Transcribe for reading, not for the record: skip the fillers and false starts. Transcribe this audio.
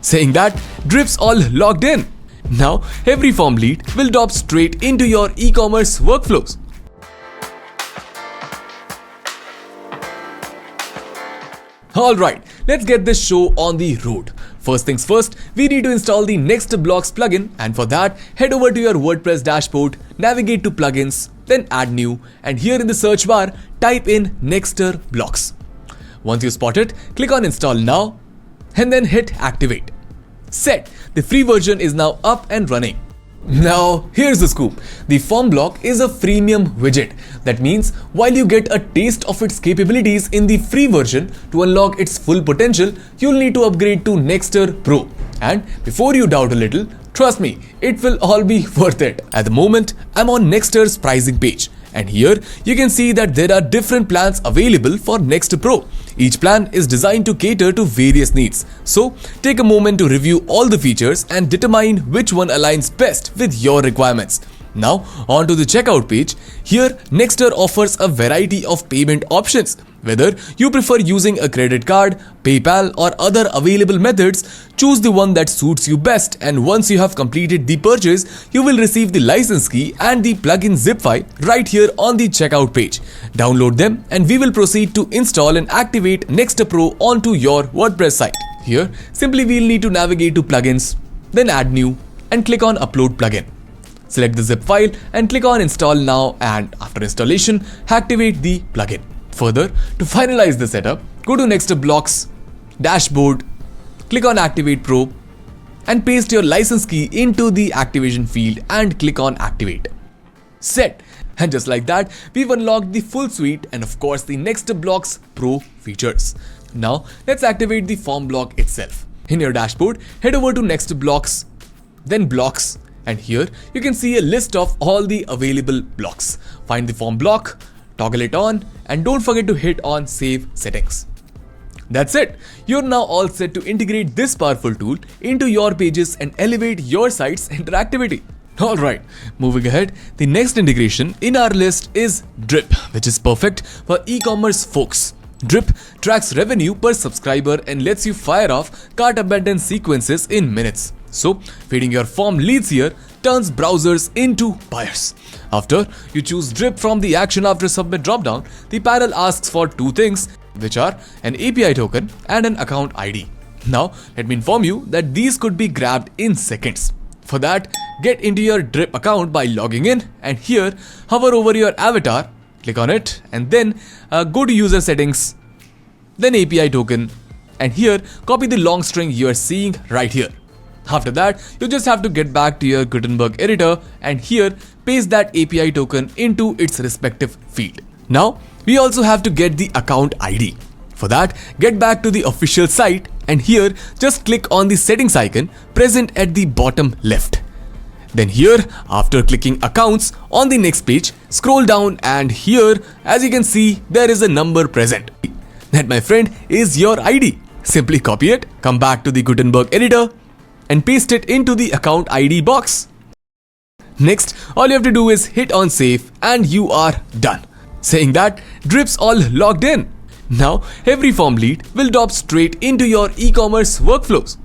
saying that drip's all logged in. Now every form lead will drop straight into your e-commerce workflows. Alright, let's get this show on the road. First things first, we need to install the Next Blocks plugin, and for that, head over to your WordPress dashboard, navigate to plugins, then add new, and here in the search bar, type in Next Blocks. Once you spot it, click on install now, and then hit activate. Set, the free version is now up and running. Now, here's the scoop. The form block is a freemium widget. That means while you get a taste of its capabilities in the free version, to unlock its full potential, you'll need to upgrade to Nexter Pro. And before you doubt a little, trust me, it will all be worth it. At the moment, I'm on Nexter's pricing page. And here you can see that there are different plans available for Nexter Pro. Each plan is designed to cater to various needs. So take a moment to review all the features and determine which one aligns best with your requirements. Now on to the checkout page. Here Nexter offers a variety of payment options. Whether you prefer using a credit card, PayPal or other available methods, choose the one that suits you best, and once you have completed the purchase, you will receive the license key and the plugin zip file right here on the checkout page. Download them and we will proceed to install and activate Nexter Pro onto your WordPress site. Here simply we'll need to navigate to plugins, then add new and click on upload plugin. Select the zip file and click on install now, and after installation, activate the plugin. Further, to finalize the setup, go to Nexter Blocks, dashboard, click on activate Pro and paste your license key into the activation field and click on activate. Set. And just like that, we've unlocked the full suite and of course the Nexter Blocks Pro features. Now let's activate the form block itself. In your dashboard, head over to Nexter Blocks, then Blocks, and here you can see a list of all the available blocks. Find the form block, toggle it on, and don't forget to hit on Save Settings. That's it. You're now all set to integrate this powerful tool into your pages and elevate your site's interactivity. Alright, moving ahead, the next integration in our list is Drip, which is perfect for e-commerce folks. Drip tracks revenue per subscriber and lets you fire off cart abandon sequences in minutes. So, feeding your form leads here turns browsers into buyers. After you choose Drip from the Action After Submit dropdown, the panel asks for two things, which are an API token and an account ID. Now, let me inform you that these could be grabbed in seconds. For that, get into your Drip account by logging in, and here, hover over your avatar, click on it, and then go to User Settings, then API token, and here, copy the long string you are seeing right here. After that, you just have to get back to your Gutenberg editor and here paste that API token into its respective field. Now, we also have to get the account ID. For that, get back to the official site and here just click on the settings icon present at the bottom left. Then here, after clicking accounts on the next page, scroll down and here, as you can see, there is a number present. That, my friend, is your ID. Simply copy it, come back to the Gutenberg editor, and paste it into the account ID box. Next, all you have to do is hit on save and you are done. Saying that Drip's all logged in. Now every form lead will drop straight into your e-commerce workflows.